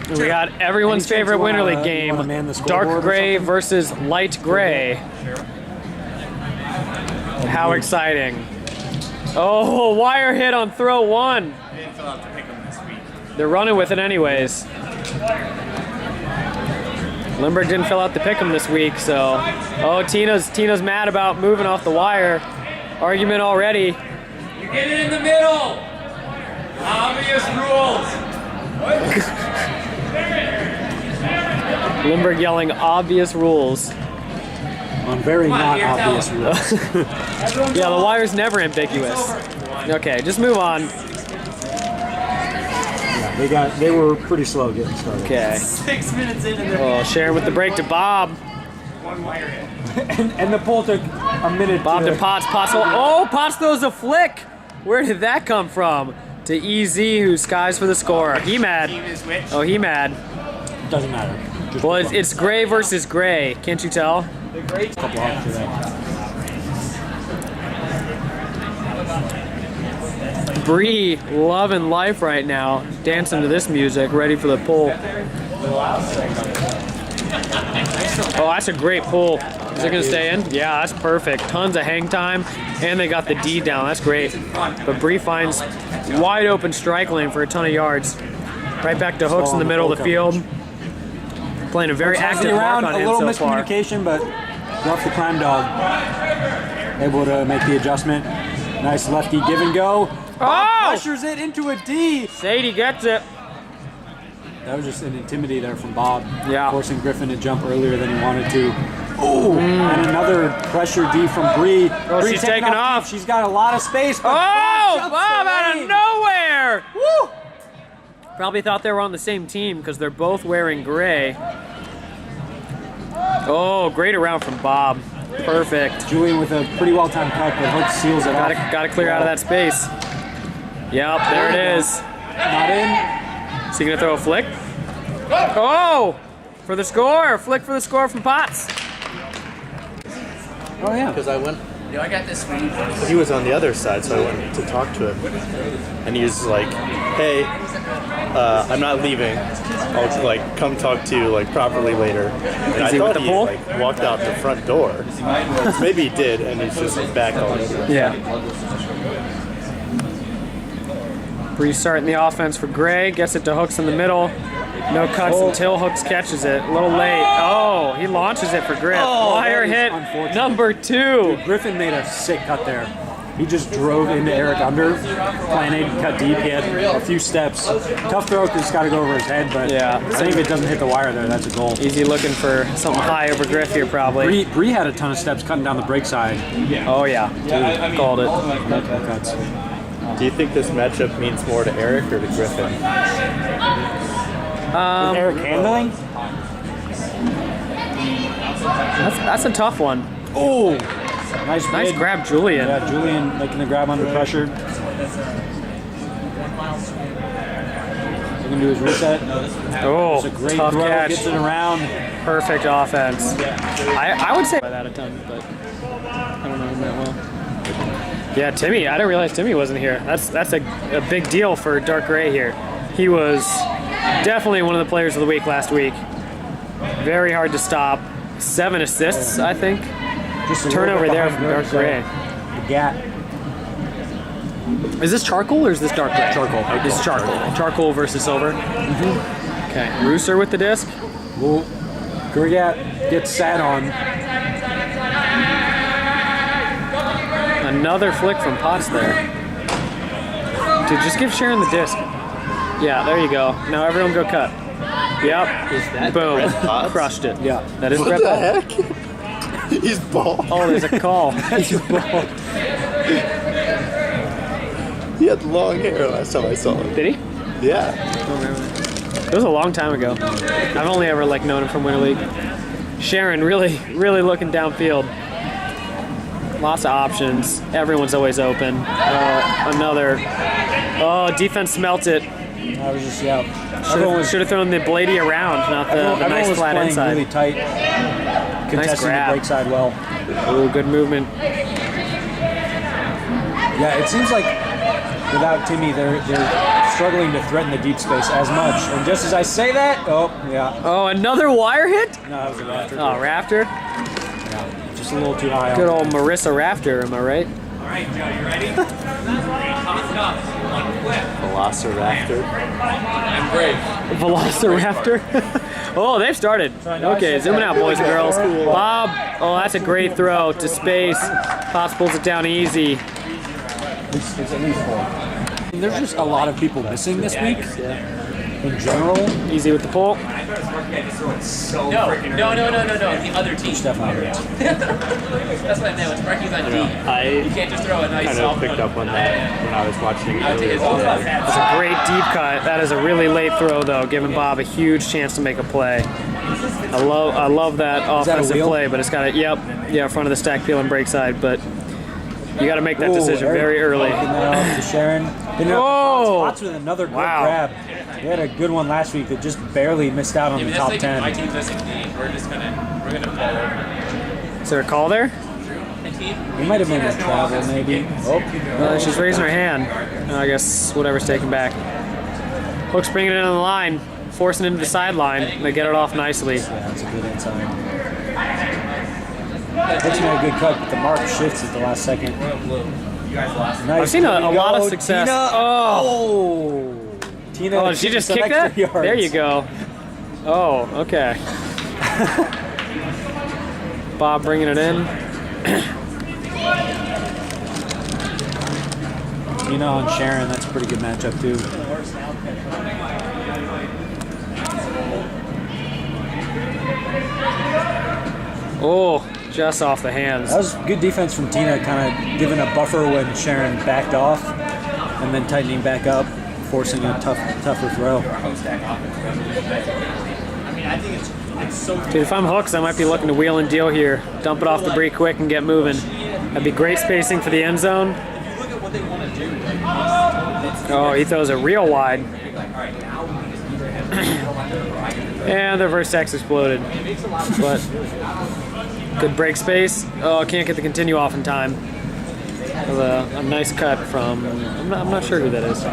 We got everyone's favorite Winter League game, dark gray versus light gray. How exciting. Oh, wire hit on throw one. They didn't fill out the pick'em this week. They're running with it anyways. Limburg didn't fill out the pick'em this week, so. Oh, Tina's mad about moving off the wire. Argument already. You get it in the middle. Obvious rules. Limburg yelling obvious rules. On very not obvious rules. Yeah, the wire's never ambiguous. Okay, just move on. Yeah, they were pretty slow getting started. Okay. 6 minutes in and they're Oh, Sharon with the break to Bob. one wire hit. and the pull took a minute. Bob to Potts. Potts. Oh, Potts throws a flick. Where did that come from? To EZ, who skies for the score. He mad. Oh, he mad. Doesn't matter. Just Well, it's gray versus gray. Can't you tell? a couple off to that. Bree loving life right now. Dancing to this music, ready for the pull. Oh, that's a great pull. Is it gonna stay in? Yeah, that's perfect. Tons of hang time, and they got the D down. That's great. But Bree finds wide open strike lane for a ton of yards. Right back to hooks in the middle of the field. Playing a very active mark on a him little so far. miscommunication, but Ruff the Crime Dog able to make the adjustment. Nice lefty give and go. Bob pressures it into a D. Sadie gets it. That was just an intimidator from Bob. Yeah. Forcing Griffin to jump earlier than he wanted to. Oh, and another pressure D from Bree. Oh, Bree she's taking off. She's got a lot of space. But Oh, jumps Bob out away. of nowhere! Woo! Probably thought they were on the same team because they're both wearing gray. Oh, great around from Bob. Perfect. Julian with a pretty well-timed cut, but Hook seals it off. Gotta clear out of that space. Yep, there it is. Not in. Is he gonna throw a flick? Oh! For the score! Flick for the score from Potts. Oh, yeah. Because I went, Yo, I got this one. he was on the other side, so I went to talk to him. And he was like, hey, I'm not leaving. I'll like come talk to you like properly later. And I he with thought the he pole? like walked out the front door. Maybe he did, and he's just back on it. Yeah. Bree starting the offense for Gray. Gets it to Hooks in the middle. No cuts until Hooks catches it. A little late. Oh, he launches it for Griff. Wire hit unfortunate. number 2. Griffin made a sick cut there. He just drove into Eric under, planted, cut deep. He had a few steps. Tough throw because it's got to go over his head, but Yeah. I think if it doesn't hit the wire there, that's a goal. Easy looking for something high over Griff here probably. Bree had a ton of steps cutting down the brake side. Oh yeah, called it. Multiple cuts. Do you think this matchup means more to Eric or to Griffin? With Eric handling? That's a tough one. Oh! Nice bid. Grab, Julian. Yeah, Julian making the grab under pressure. Looking to his reset. Oh, It's a great tough throw, catch. gets it around. Perfect offense. I would say by that a ton, but I don't know him that well. Yeah, Timmy. I didn't realize Timmy wasn't here. That's a big deal for Dark Gray here. He was definitely one of the players of the week last week. Very hard to stop. 7 assists, I think. Just a Turnover little bit there behind from Dark Gray. The gap. Is this charcoal or is this dark gray? Charcoal. This is charcoal. Charcoal versus silver. Okay, Rooster with the disc. Well, Gurgat gets sat on. Another flick from Potts there. Dude, just give Sharon the disc. Yeah, there you go. Now everyone go cut. Yep. Boom. Crushed it. Yeah. That is What Brett the Potts. heck? He's bald. Oh, there's a call. He's bald. He had long hair last time I saw him. Did he? Yeah. It was a long time ago. I've only ever known him from Winter League. Sharon really looking downfield. Lots of options. Everyone's always open. Another. Oh, defense smelt it. I was just, yeah. Everyone was Should have thrown the bladey around, not the everyone nice was flat playing inside. really tight. Contesting the grab. brake side well. Ooh, good movement. Yeah, it seems like without Timmy, they're struggling to threaten the deep space as much. And just as I say that, oh, yeah. Oh, another wire hit? No, that was a Rafter. Oh, Rafter. Yeah, just a little too high. Good old Marissa Rafter, am I right? All right, Joe, you ready? Toss it up. One flip. Velociraptor. I'm brave. Velociraptor. Oh, they've started. Okay, zooming out, boys and girls. Bob, oh, that's a great throw to space. Pops pulls it down easy. It's at least 4. There's just a lot of people missing this week. In general. Easy with the pull. No, the other team. Definitely. That's what I meant. When Sparky's on D, you can't just throw a nice kind of picked up on that when I was watching earlier today. That's a great deep cut. That is a really late throw, though, giving Bob a huge chance to make a play. I love that offensive play, but it's got to, front of the stack, peel and break side, but you got to make that decision very early. To Sharon. Oh! Spots with another good grab. They had a good one last week that just barely missed out on the top 10. My team's missing D. We're gonna fall over. Is there a call there? He might have been in travel, maybe. Oh, She's raising her hand. I guess whatever's taken back. Hook's bringing it in on the line, forcing it into the sideline. They get it off nicely. yeah, that's a good inside. Hook's made a good cut, but the mark shifts at the last second. Nice. I've seen a lot of success. Tina. Oh, Tina. oh, did she just kick that? Yards. There you go. Oh, okay. Bob bringing it in. Tina and Sharon, that's a pretty good matchup too. Oh, just off the hands. That was good defense from Tina, kind of giving a buffer when Sharon backed off, and then tightening back up, forcing a tougher throw. Dude, if I'm Hooks, I might be looking to wheel and deal here. Dump it off the break quick and get moving. That'd be great spacing for the end zone. Oh, he throws it real wide. And the reverse X exploded. But good break space. Oh, can't get the continue off in time. A nice cut from, I'm not sure who that is. Isn't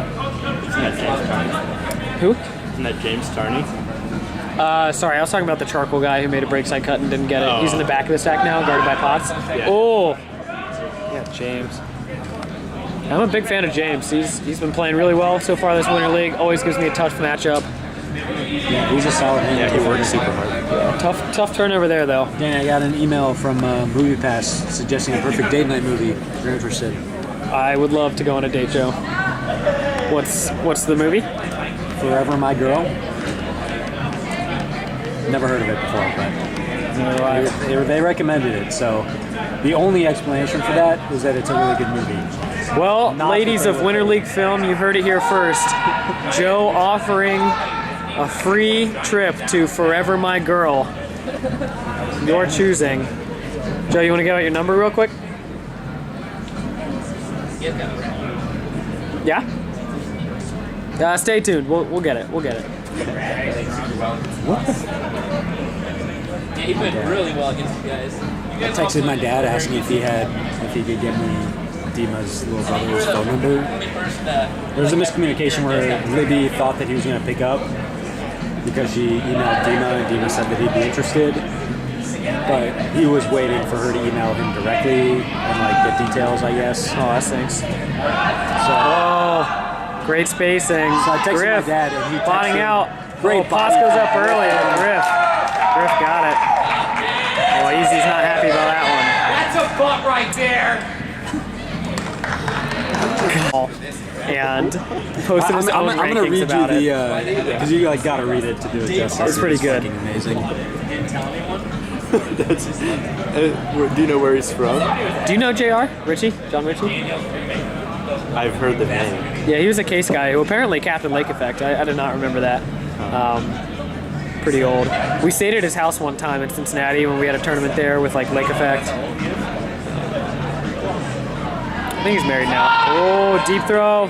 that James Tarney? Who? Isn't that James Tarney? Sorry, I was talking about the charcoal guy who made a break side cut and didn't get it. Oh. He's in the back of the stack now, guarded by Potts. Yeah. Oh! Yeah, James. I'm a big fan of James. He's been playing really well so far this Winter League. Always gives me a tough matchup. Yeah, he's a solid hand. Yeah, he works super hard. Yeah, tough turnover there, though. Dan, I got an email from Movie Pass suggesting a perfect date night movie. If you're interested. I would love to go on a date, Joe. What's the movie? Forever My Girl. Never heard of it before, but they recommended it. So the only explanation for that is that it's a really good movie. Well, ladies of Winter League Film, you heard it here first. Joe offering a free trip to Forever My Girl. Your choosing. Joe, you want to give out your number real quick? Yeah? Stay tuned. We'll get it. We'll get it. Yeah, he played really well against you guys. I texted my dad asking if he could get me Dima's little brother's phone number. There was a miscommunication where Libby thought that he was going to pick up because she emailed Dima and Dima said that he'd be interested. But he was waiting for her to email him directly and get details, I guess. Oh, that stinks. So, Great spacing. so I texted Griff my dad and he texted botting out. Great Potts goes up early and Griff got it. Oh, Easy's not happy about that That's a butt right there. one. And posted his own I'm gonna rankings read about you it. the because you gotta read it to do it justice. It's pretty good. Fucking amazing. Do you know where he's from? Do you know JR? Richie? John Richie? I've heard the name. Yeah, he was a case guy who apparently captained Lake Effect. I did not remember that. Pretty old. We stayed at his house one time in Cincinnati when we had a tournament there with Lake Effect. I think he's married now. Oh, deep throw.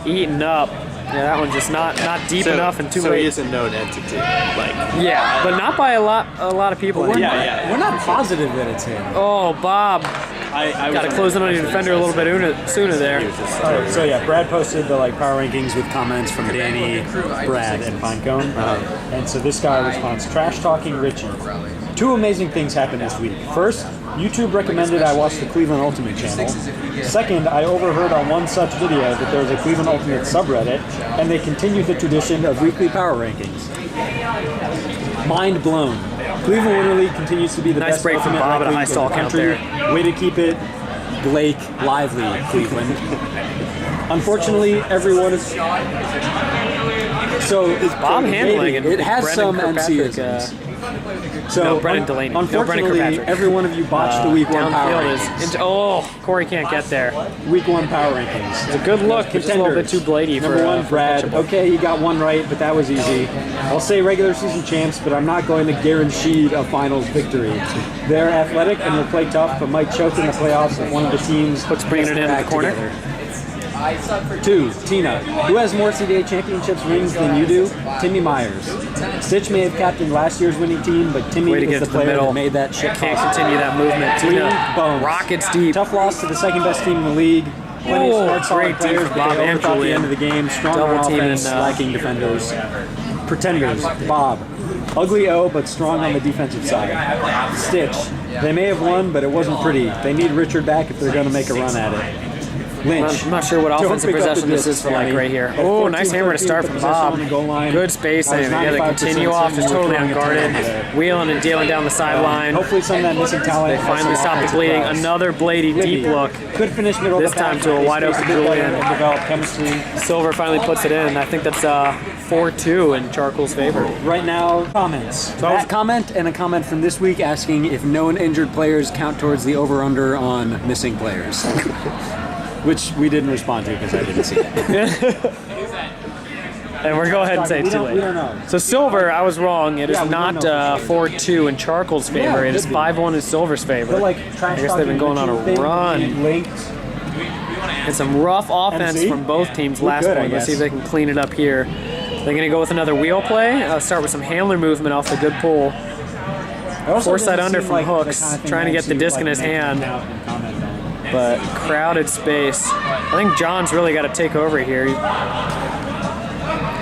Eaten up. Yeah, that one's just not deep enough and too So late. he is a known entity. Yeah, but not by a lot of people. We're anymore. not positive that it's him. Oh, Bob. I Got to close in on your defender a little bit sooner there. So yeah, Brad posted the power rankings with comments from Danny, Brad, and Pinecone. And so this guy responds, trash talking Richie. 2 amazing things happened this week. First, YouTube recommended I watch the Cleveland Ultimate channel. Second, I overheard on one such video that there was a Cleveland Ultimate subreddit, and they continued the tradition of weekly power rankings. Mind blown. Cleveland Winter League continues to be the Nice best break from ultimate Bob rec at a high league in stall the count country. there. Way to keep it Blake lively, Cleveland. Unfortunately, everyone is so is Bob handling and it has Brendan some Kirkpatrick, MCisms. So no, Brendan Delaney. No, Brendan unfortunately, Kirkpatrick. every one of you botched the week 1 power rankings. Downfield is Corey can't get there. Week 1 power rankings. It's a good look. It's just a little bit too bladey for Number 1, for Brad. pitchable. Okay, you got 1 right, but that was easy. I'll say regular season champs, but I'm not going to guarantee a finals victory. They're athletic and will play tough, but might choke in the playoffs if one of the teams Hook's bringing it in the corner. together. 2, Tina. Who has more CDA championships rings than you do? Timmy Myers. Stitch may have captained last year's winning team, but Timmy Way to is get the to the player middle. that made that shit Can't possible. continue that movement. 3, Tina Bones. rockets deep. Tough loss to the second best team in the league. Plenty Oh, of smart, great solid players, D from but Bob they and overthought the Julian. end of the game. Strong Double on team offense, and, lacking defenders. Pretenders. Bob. Ugly O, but strong on the defensive side. Stitch. They may have won, but it wasn't pretty. They need Richard back if they're going to make a run at it. Lynch. I'm not sure what Don't offensive pick up the possession this disc, is for like Danny. right here. At Oh, nice 14-13 hammer to start with from possession Bob. on the goal line. Good spacing. I was Yeah, they 95% continue off, just certain totally we were throwing a unguarded. turnover there. Wheeling and dealing down the sideline. Hopefully some of that missing talent. They finally stop the bleeding. Another bladey deep look. Could finish middle This of the pack. time to a They wide spaced open a bit better Julian. and developed chemistry. Silver finally puts it in. I think that's 4-2 in Charcoal's favor. Right now, comments. That comment and a comment from this week asking if known injured players count towards the over-under on missing players. Which we didn't respond to because I didn't see it. And we're go ahead and say We too don't- late. we don't know. So Silver, I was wrong. It is Yeah, we not don't know for 4-2 in Charcoal's favor. Yeah, It is could be. 5-1 in Silver's favor. But like, I guess they've been going on a run. Linked. And some rough offense MC? from both teams We're last good, I point. Let's see if guess. they can clean it up here. They're going to go with another wheel play. Start with some handler movement off the good pull. It also Four-side doesn't under seem from like the Hooks, kind of thing trying to that get the you, disc like, in his make hand. out and comment on. But crowded space. I think John's really got to take over here. He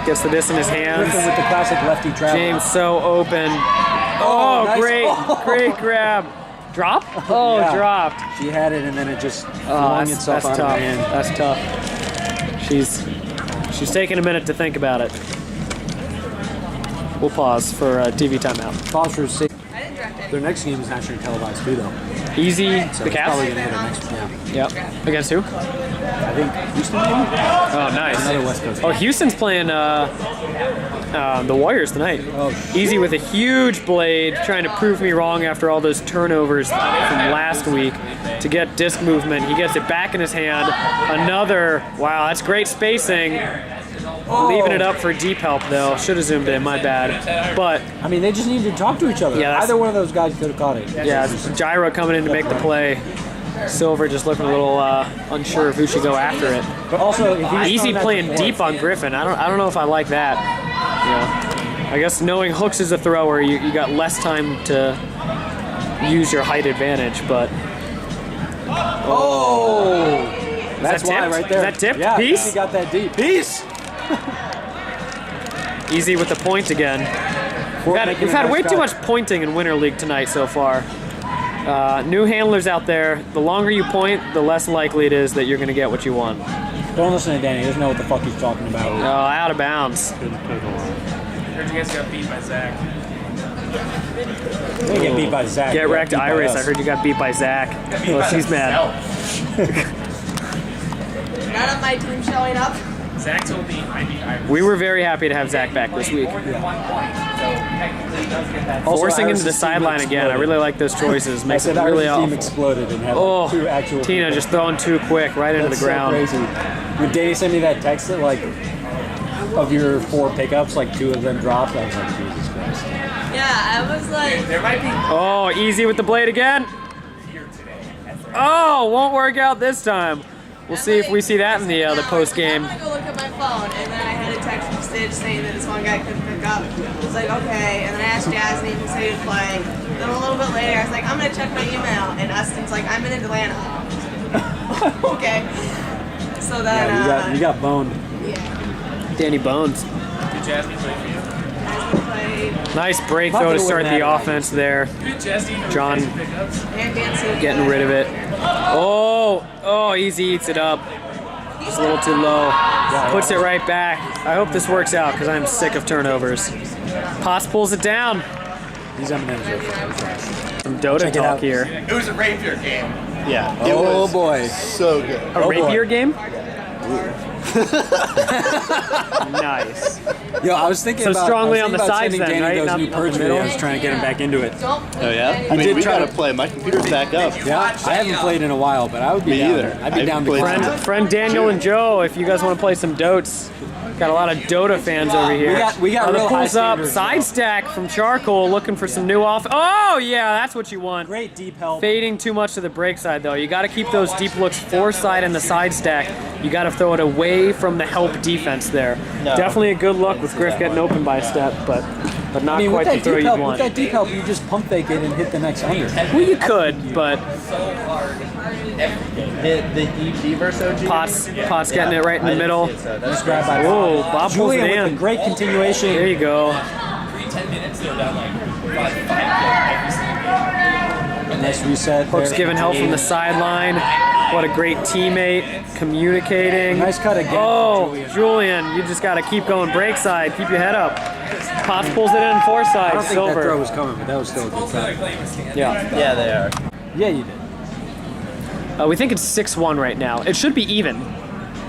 gets the disc in his Griffin hands. with the classic lefty travel. James so open. Oh, nice. great, Oh. great grab. Drop? Oh, Yeah. dropped. She had it and then it just Oh, flung that's itself out tough. of her hand. That's tough. She's taking a minute to think about it. We'll pause for a TV timeout. Foster's safe. Their next game is nationally televised too, though. Easy, So the it's probably Cavs? gonna hit our next. Yeah. Yep. Against who? I think Houston maybe. Oh, nice. Another West Coast. Oh, Houston's playing the Warriors tonight. Oh, Easy with a huge blade, trying to prove me wrong after all those turnovers from last week to get disc movement. He gets it back in his hand. Another, wow, that's great spacing. Leaving it up for deep help, though. Should have zoomed in, my bad. But, I mean, they just need to talk to each other. Yeah, that's- Either one of those guys could have caught it. yeah, Gyro coming in to make the play. Silver just looking a little unsure of who should go after it. But also, if he's Easy throwing that playing to deep on Griffin. I don't know if I like that. Yeah. I guess knowing Hooks is a thrower, you got less time to use your height advantage, but Oh! That's that why tipped? right there. Is that tipped? Yeah, Peace? he got that deep. Peace! Easy with the point again. We've had way too much pointing in Winter League tonight so far. New handlers out there, the longer you point, the less likely it is that you're going to get what you want. Don't listen to Danny. He doesn't know what the fuck he's talking about. Oh, out of bounds. Heard you guys got beat by Zach. They get beat by Zach. Get He got wrecked, beat by Iris. us. I heard you got beat by Zach. Oh, she's mad. None of my team showing up. Zach told me I beat Iris. We were very happy to have Zach back this week. Also, Forcing into the Iris' team sideline again. I exploded. really like those choices. I Makes it said really Iris' team off. exploded and had Oh, two actual Tina people. just throwing too quick right into That's the ground. So crazy. When Danny sent me that text that like of your 4 pickups, like 2 of them dropped, I was like, Jesus Christ. Yeah, I was like, There might be Oh, easy with the blade again. Oh, won't work out this time. We'll see if we see that in the post game. I'm gonna go look at my phone, and then I had a text from message saying that this one guy couldn't pick up. I was like, okay. And then I asked Jasmine who said he'd play. Then a little bit later, I was like, I'm going to check my email. And Eston's like, I'm in Atlanta. Okay. So then, Yeah, you got boned. yeah. Danny Bones. Did Jasmine play for you? Played Nice break throw to start the offense there. Did Jasmine John pickups? and Nancy. getting rid of it. Oh, easy eats it up. Just a little too low. Puts it right back. I hope this works out because I'm sick of turnovers. Potts pulls it down. These M&Ms are Some Dota Check it talk out. here. It was a rapier game. Yeah. It Oh was boy. so good. A Oh, rapier boy. game? Nice. Yo, I was thinking So about strongly I was on the thinking about sides sending then, Danny right? those Not new the Purge middle? videos, trying to get him back into it. Oh yeah. I mean, did we try gotta to- play. My computer's back up. Yeah, I haven't played in a while, but I would be Me down. either. I'd be I've down to played grind. Friend Daniel and Joe, if you guys want to play some Dotes. Got a lot of Dota fans over here. We got the real high pulls up, standards, side though. stack from Charcoal, looking for some new off. Oh yeah, that's what you want. Great deep help. Fading too much to the break side though. You got to keep those deep looks foreside and the side stack. You got to throw it away from the help defense there. No. Definitely a good look with Griff getting open by a step, but not I mean, quite with the that throw deep you help, want. with that deep help, you just pump fake it and hit the next under. Well, you could, but The ED versus OG. Potts getting it right in the middle. Just grab by Whoa, Bob pulls Julian it with a in. great continuation. There you go. Pre-10 minutes, they're down like 5 every single game. Nice reset. Hook's there. giving help from the sideline. What a great teammate, communicating. Nice cut again. Oh, Julian, you just got to keep going break side. Keep your head up. Potts pulls it in I foreside. don't think that throw Silver. was coming, but that was still a good try. Yeah. Yeah, they are. Yeah, you did. We think it's 6-1 right now. It should be even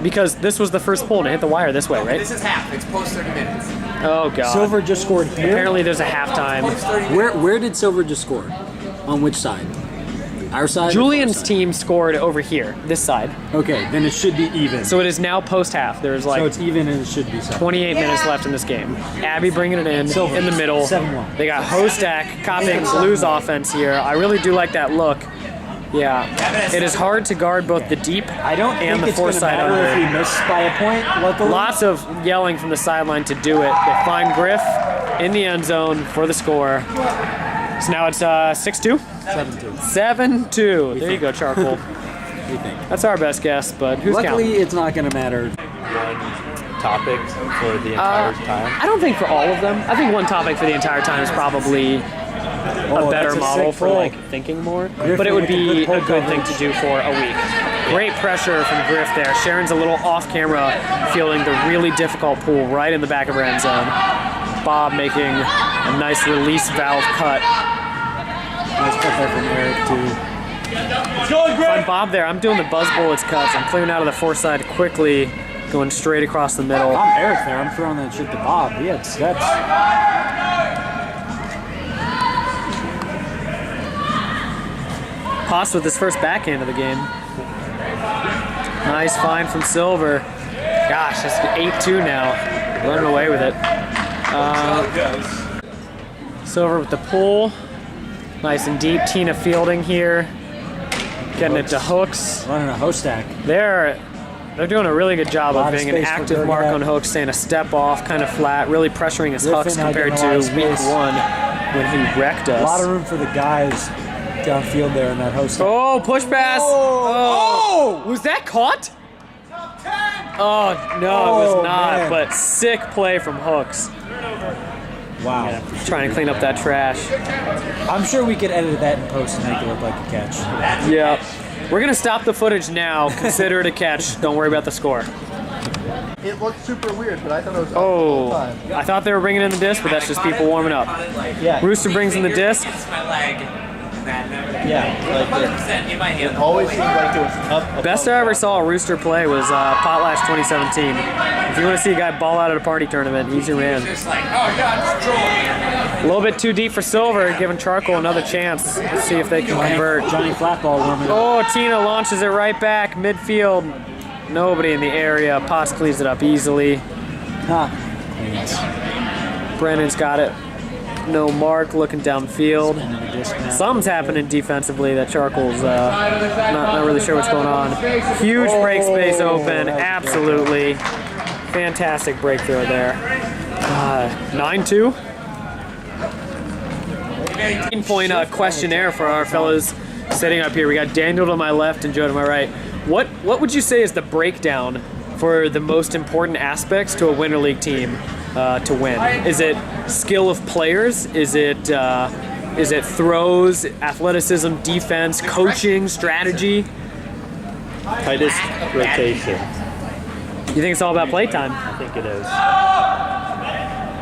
because this was the first pull to hit the wire this way, right? This is half. It's post 30 minutes. Oh, God. Silver just scored here. Apparently there's a halftime. Where did Silver just score? On which side? Our side? or Julian's our side? team scored over here, this side. Okay, then it should be even. So it is now post-half. There's So like it's even and it should be so. 28 minutes left in this game. Abby bringing it in the middle. 7-1. They got Hostak copying Blue's offense here. I really do like that look. Yeah, it is hard to guard both the deep I don't and think the it's going to foreside matter if under. we miss by a point. Luckily. Lots of yelling from the sideline to do it. They find Griff in the end zone for the score. So now it's 6-2? 7-2. 7-2. There you go, Charcoal. We think. That's our best guess, but who's Luckily, counting? it's not going to matter. One topic for the entire time. I don't think for all of them. I think one topic for the entire time is probably a better that's a model sick for pull. like thinking more. Griff But it would with a be good pull a good thing coverage. to do for a week. Great pressure from Griff there. Sharon's a little off camera, feeling the really difficult pull right in the back of her end zone. Bob making a nice release valve cut. Nice cut there from Eric, too. I'm Bob there. I'm doing the Buzz Bullets cuts. I'm clearing out of the foreside quickly, going straight across the middle. I'm Eric there. I'm throwing that shit to Bob. He had steps. Potts with his first backhand of the game. Nice find from Silver. Gosh, it's 8-2 now. Running away with it. Silver with the pull. Nice and deep. Tina fielding here. Getting it to Hooks. Running a host stack. They're doing a really good job Lot of of being an space for active mark Gergat. on Hooks, saying a step off, kind of flat, really pressuring his Griffin Hooks not compared getting a lot to of week space. one when he wrecked us. A lot of room for the guys downfield there in that host stack. Oh, push pass. Oh. Was that caught? Oh, no, it was not. man. But sick play from Hooks. Wow. Trying to clean up that trash. I'm sure we could edit that in post and make it look like a catch. Yeah. We're going to stop the footage now. Consider it a catch. Don't worry about the score. It looked super weird, but I thought it was Oh, I thought they were bringing in the disc, but that's just people warming up. Yeah. Rooster brings in the disc. It's my leg. Yeah, like 100% in my hand. it always seemed like it was up. Best I ever saw a Rooster play was Potlatch 2017. If you want to see a guy ball out at a party tournament, he's your man. Just like, oh yeah, just troll. A little bit too deep for Silver, giving Charcoal another chance. Let's see if they can convert. Johnny Flatball warming up. Oh, Tina launches it right back, midfield. Nobody in the area. Potts cleans it up easily. Huh. Brennan's got it. No mark, looking downfield. Something's happening defensively that Charcoal's not really sure what's going on. Huge break space open, absolutely. Fantastic breakthrough there. 9-2. 15-point questionnaire for our fellows sitting up here. We got Daniel to my left and Joe to my right. What would you say is the breakdown for the most important aspects to a Winter League team to win? Is it skill of players? Is it throws, athleticism, defense, coaching, strategy? Tightest rotation. You think it's all about playtime? I think it is.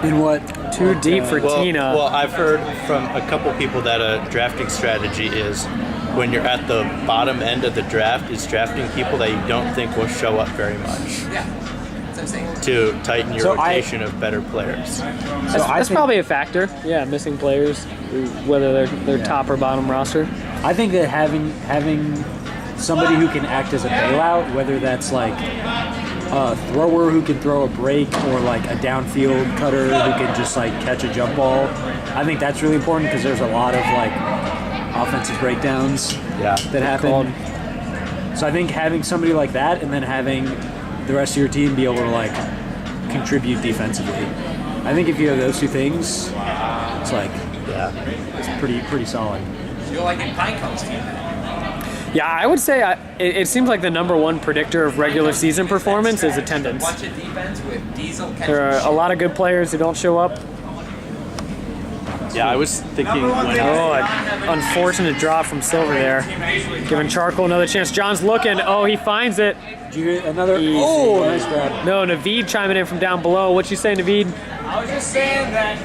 In what? Too deep for Tina. Well, I've heard from a couple people that a drafting strategy is when you're at the bottom end of the draft is drafting people that you don't think will show up very much. Yeah. That's what I'm saying. To tighten your rotation of better players. That's probably a factor. Yeah, missing players, whether they're top or bottom roster. I think that having somebody who can act as a bailout, whether that's like a thrower who can throw a break or like a downfield cutter who can just like catch a jump ball, I think that's really important because there's a lot of like offensive breakdowns that happen. So I think having somebody like that and then having the rest of your team be able to like contribute defensively. I think if you have those two things, it's like it's pretty solid. You're like in Pinecone's team. Yeah, I would say it seems like the number one predictor of regular season performance is attendance. Bunch of defense with Diesel There are a lot of good players who don't show up. Yeah, I was thinking when an unfortunate drop from Silver there. Giving Charcoal another chance. John's looking. Oh, he finds it. Did you get another? Easy. Nice grab. No, Naveed chiming in from down below. What you say, Naveed? I was just saying that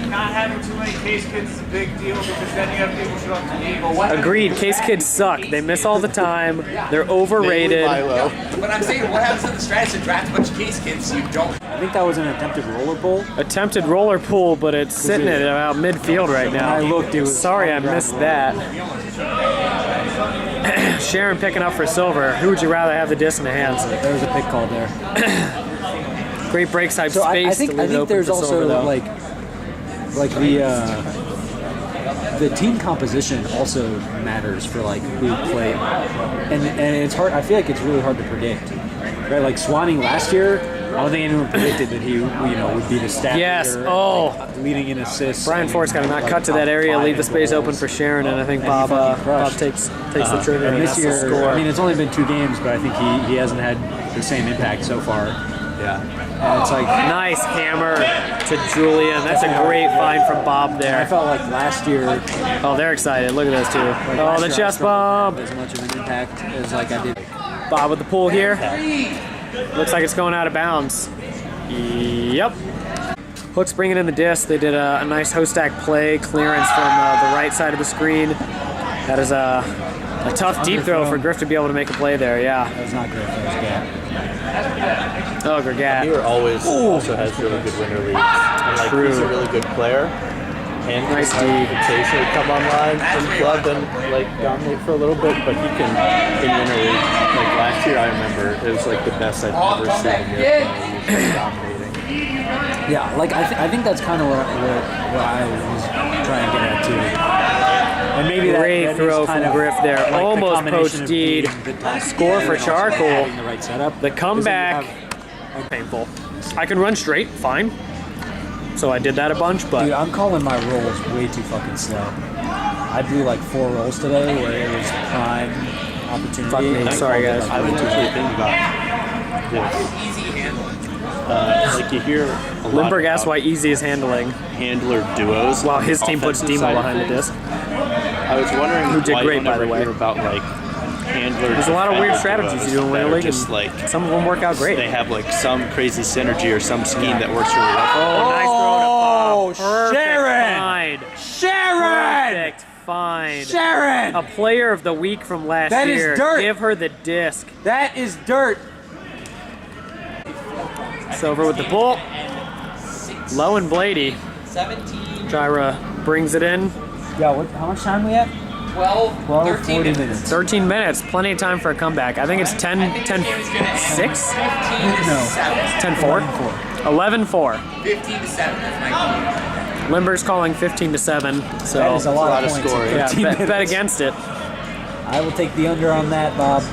not having too many case kids is a big deal because then you have people show up to legal. Agreed. Case kids suck. They miss all the time. They're overrated. But I'm saying, what happens to the strategy to draft a bunch of case kids so you don't? I think that was an attempted roller pull. Attempted roller pull, but it's sitting at about midfield right now. When I looked, it was Sorry, I missed that. Sharon picking up for Silver. Who would you rather have the disc in the hands? There was a pick call there. Great break side So space. I think to leave it open there's for also Silver, though. like the team composition also matters for like who play, and it's hard. I feel like it's really hard to predict, right? Like Swanning last year, I don't think anyone predicted that he would be the stat leader, leading in assists. Brian Force got to not cut to that area, leave the space open for Sharon, and I think Bob takes the trigger. And this has to year, score. I mean, it's only been 2 games, but I think he hasn't had the same impact so far. Yeah. And it's like nice hammer to Julian. That's a great find from Bob there. I felt like last year. Oh, they're excited. Look at those two. Oh, the chest bump. As much of an impact as like I did. Bob with the pull here. Looks like it's going out of bounds. Yep. Hook's bringing in the disc. They did a nice hoe stack play clearance from the right side of the screen. That is a tough deep throw for Griff to be able to make a play there. Yeah. That was not Griff. That was Gap. Oh, Gregat. Muir also has really good winter leagues. And like he's a really good player. And Nice can occasionally come online in club and like dominate for a little bit, but he can in winter league. Like last year, I remember it was like the best I've ever seen him here. Dominating. Yeah, like I think that's kind of what I was trying to get at too. And maybe Great that throw is kind from of Griff there. like Almost the combination post of deed. being the top Score for and also Charcoal. having the right setup. The comeback. Painful. I can run straight, fine. So I did that a bunch, but Dude, I'm calling my rolls way too fucking slow. I drew like 4 rolls today where it was prime opportunity. Fuck me. Sorry, guys. I was actually thinking about this. Easy handling. Like you hear a lot Lindbergh asked about why easy is handling handler duos. while on his the team puts offensive Demo side of behind the things. disc. I was wondering Who did why great, you by the never way. hear about like handler. There's a lot of weird defender strategies duos you do in that Winter are League, just and like some of them work out great. they have like some crazy synergy or some scheme that works really well. Oh, nice throw to Bob. Perfect Sharon! find. Sharon! Perfect find. Sharon! A player of the week from last That is year. dirt. Give her the disc. That is dirt. Silver with the pull. Low and Blady. 17, Jira brings it in. Yeah, how much time we have? 12, 12, 13 40 minutes. minutes. 13 minutes. Plenty of time for a comeback. I think it's 10-6? 10-4? 11-4. 15 to 7. That's my Limber's calling 15-7. So That is a lot of of points. scoring. in yeah, 15 bet minutes. against it. I will take the under on that, Bob.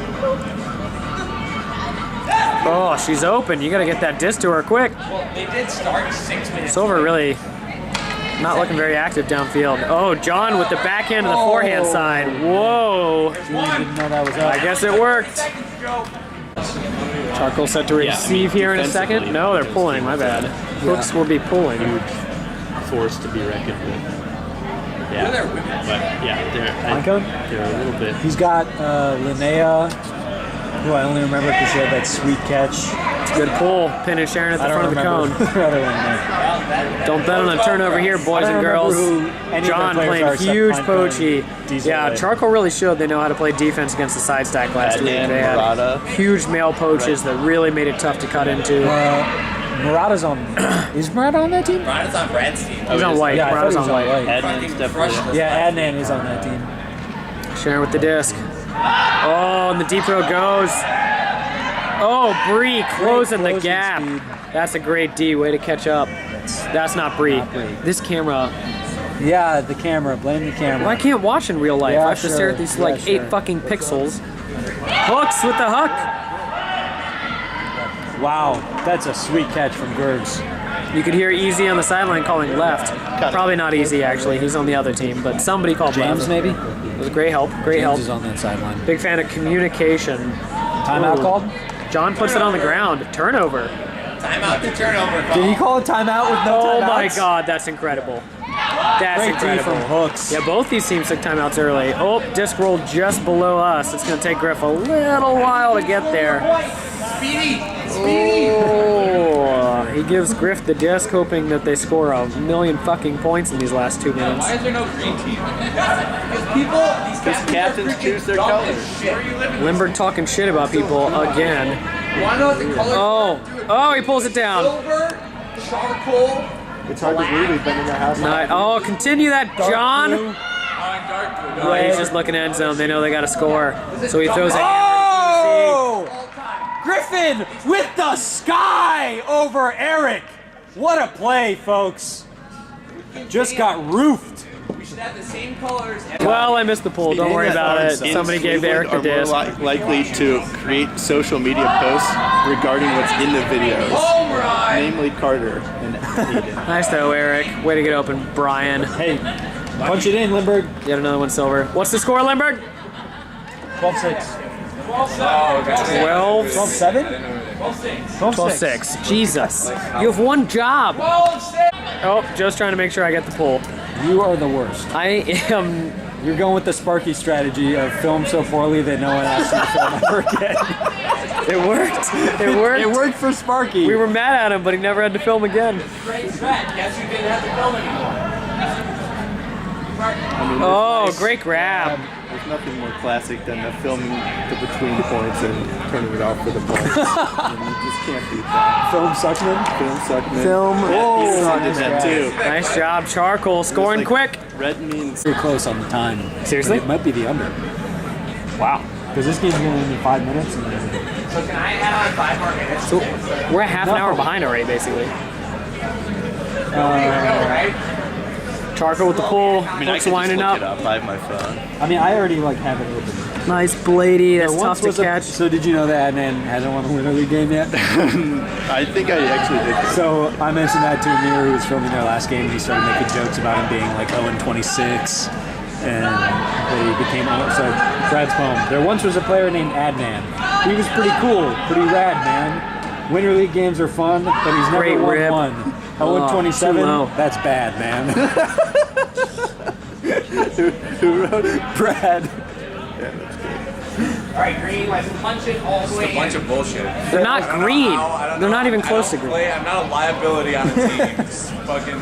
Oh, she's open. You got to get that disc to her quick. Well, they did start 6 minutes. Silver really not looking very active downfield. Oh, John with the backhand and the forehand side. Whoa. Didn't know that was up. I guess it worked. Charcoal set to receive here in a second. No, they're pulling. My bad. Hooks will be pulling. Force to be reckoned with. Yeah, Who are their women? but yeah, Icon? they're a little bit. He's got Linnea, who I only remember because she had that sweet catch. It's a good pull. Pin and Sharon at the I don't front of the remember cone. the other one there. Don't bet on a turnover here, boys and girls. John playing huge poachy. Yeah, Charcoal really showed they know how to play defense against the side stack last week. Adnan, They had Murata. huge male poaches that really made it tough to cut into. Murata's on. Is Murata on that team? Brian's on Brad's team. He's on white. Yeah, I thought Murata's he was on white. Adnan's definitely. Yeah, Adnan is on that team. Sharon with the disc. Oh, and the deep throw goes. Oh, Bree closing the closing gap. speed. That's a great D. Way to catch up. That's not Bree. Not Bree. This camera. Yeah, the camera. Blame the camera. I can't watch in real life. Yeah, I have to stare sure. at these Yeah, like sure. 8 fucking pixels. Hooks with the hook. Wow, that's a sweet catch from Gerds. You could hear Easy on the sideline calling left. Probably not Easy actually. He's on the other team, but somebody called James, left. maybe? It was a great help. Great help. James is on that sideline. Big fan of communication. Timeout Ooh. called? John puts it on the ground. Turnover. Timeout to turnover call. Did he call a timeout with no Oh timeouts? my God, that's incredible. That's Great D incredible. from Hooks. Yeah, both these teams took timeouts early. Oh, disc roll just below us. It's going to take Griff a little while to get there. Speedy! Oh, he gives Griff the disc, hoping that they score a million fucking points in these last 2 minutes. Why is there no green team? Because these captains choose their colors. Limburg talking shit about people again. Want to know what the colors Oh, he pulls it down. Silver, charcoal, It's hard to believe we've been in the house. Oh, continue that, John. and dark blue. Oh, he's just looking end zone. They know they got to score, so he throws it. Oh! Griffin with the sky over Eric. What a play, folks. Just got roofed. We should have the same colors. Well, I missed the pull. Don't worry about it. In Somebody gave Eric the Cleveland are disc. more likely to create social media posts regarding what's in the videos, Home run! namely Carter and Aiden. Nice though, Eric. Way to get open, Brian. Hey, punch it in, Limburg. Yet another one silver. What's the score, Limburg? 12-6. 12. 12-7? 12-6. Jesus. You have one job. Oh, just trying to make sure I get the pull. You are the worst. I am. You're going with the Sparky strategy of film so poorly that no one asks you to film ever again. It worked. It worked. It worked for Sparky. We were mad at him, but he never had to film again. Great threat. Guess who didn't have to film anymore? Oh, great grab. There's nothing more classic than the filming the between points and turning it off for the points. And you just can't beat that. Film Suckman. Film Suckman. Film. Peterson did that too. Nice job, Charcoal. Scoring Like, quick. Red means Pretty close on the time. Seriously? But it might be the under. Wow. Because this game's going to end in 5 minutes. And So can I add on 5 more minutes? So we're a half an hour behind already, basically. Right? Charcoal with the pull. I mean, I Hooks could just winding look it up. up. I have my phone. I mean, I already have it open. Nice Blady. That's There tough once to was catch. So did you know that Adnan hasn't won a Winter League game yet? I think I actually did. So I mentioned that to Amir, who was filming their last game, and he started making jokes about him being like 0-26, and that he became so. Brad's poem. There once was a player named Adnan. He was pretty cool, pretty rad, man. Winter League games are fun, but he's never Great won rip. one. Oh, 0-27. too low. That's bad, man. Who wrote it? Brad. Alright, green, let's punch it all the way. A bunch of bullshit. They're not green. They're not even close to green. I'm not a liability on a team. Just fucking.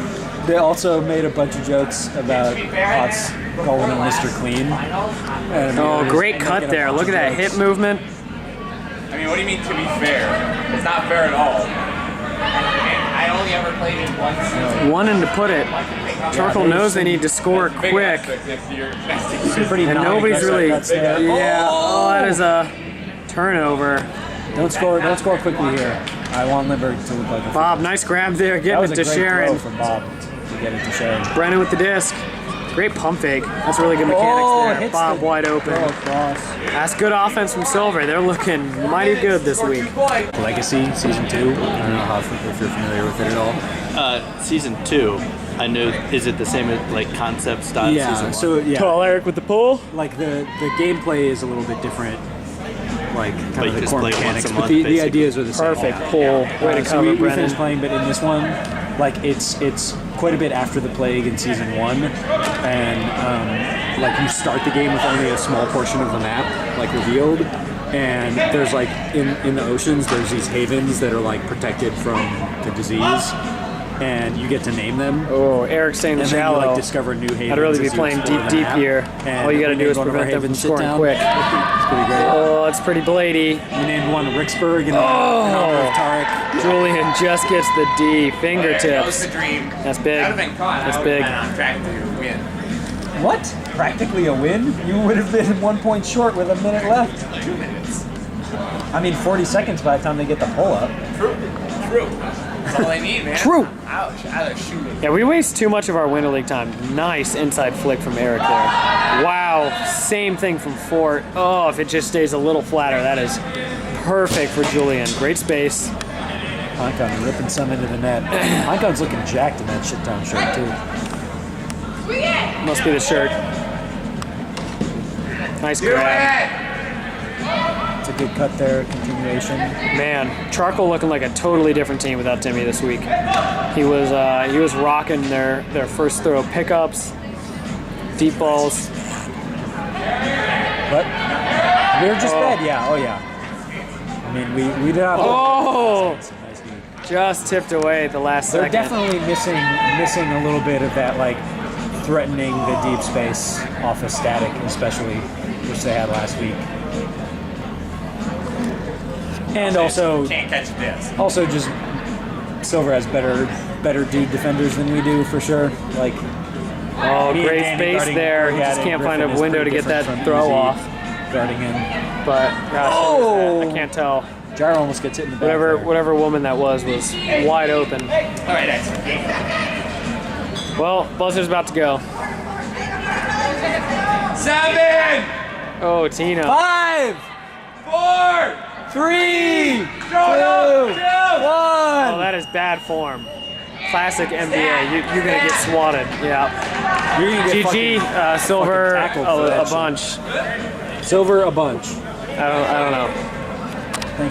They also made a bunch of jokes about Potts calling him Mr. Clean. And Oh, Amir great was cut making a there. bunch Look at of that jokes. hip movement. I mean, what do you mean to be fair? It's not fair at all. I only ever played it once. One in to put it. Charcoal knows they need to score Big quick. aspect next to your next to Pretty And non-aggressive nobody's really. cuts there. Yeah. Oh, that is a turnover. Don't score quickly here. I want Limburg to look like a Bob, nice grab there. That Getting was it a to great Sharon. throw from Bob to get it to Sharon. Brennan with the disc. Great pump fake. That's really good mechanics there. hits Bob the wide open. throw across. That's good offense from Silver. They're looking mighty good this week. Legacy season 2. I don't know if you're familiar with it at all. Season 2, I know. Is it the same like concept style? Yeah. Season 1? So yeah, Tall Eric with the pull. like the gameplay is a little bit different. Like kind But of you the just core play it once mechanics, a but month, the basically. ideas are the same. Perfect pull. Way to So cover, we Brennan. finished playing, but in this one, like it's quite a bit after the plague in season 1, and like you start the game with only a small portion of the map like revealed, and there's like in the oceans there's these havens that are like protected from the disease, and you get to name them. Oh, Eric staying And then you shallow. like discover new havens. I'd really be as you playing explore deep, the deep map. here. And All you gotta we do is named one of our prevent them from havens Sit scoring Down. quick. It's pretty great. Oh, it's pretty Blady. We named one Ricksburg in honor of Tarek. Julian just gets the D. That was Fingertips. the dream. That's big. That would have been fun. That's I big. would have been on track to win. What? Practically a win? You would have been 1 point short with a minute left. 2 minutes. I mean, 40 seconds by the time they get the pull up. True. That's all they need, man. True. Ouch. I was shooting. Yeah, we waste too much of our Winter League time. Nice inside flick from Eric there. Wow, same thing from Fort. Oh, if it just stays a little flatter, that is perfect for Julian. Great space. Hankon ripping some into the net. Hankon's looking jacked in that shit down shirt, too. Must be the shirt. Nice grab. It's a good cut there, continuation. Man, Charcoal looking like a totally different team without Timmy this week. He was rocking their first throw pickups, deep balls. But we were just bad, yeah, oh yeah. I mean, we did not. Oh! Nice D. Just tipped away at the last They're second. definitely missing a little bit of that, like, threatening the deep space off of static, especially, which they had last week. And also Can't catch this. just Silver has better dude defenders than we do for sure. Like, Oh, me and great Danny space guarding there. He Brigad just and can't find a Griffin is window to pretty get that different from throw Easy off. guarding him. But gosh, Oh! I can't tell. Gyro almost gets hit in the back. there. Whatever woman that was wide open. All right, that's okay. Well, Buzzer's about to go. 7, Oh, Tina. 5, 4, 3, 2, 1. Oh, that is bad form. Classic NBA. You're gonna get swatted. Yeah. You're gonna get GG. Silver. fucking tackled for A that bunch. Silver a bunch. I don't know. Thanks, man.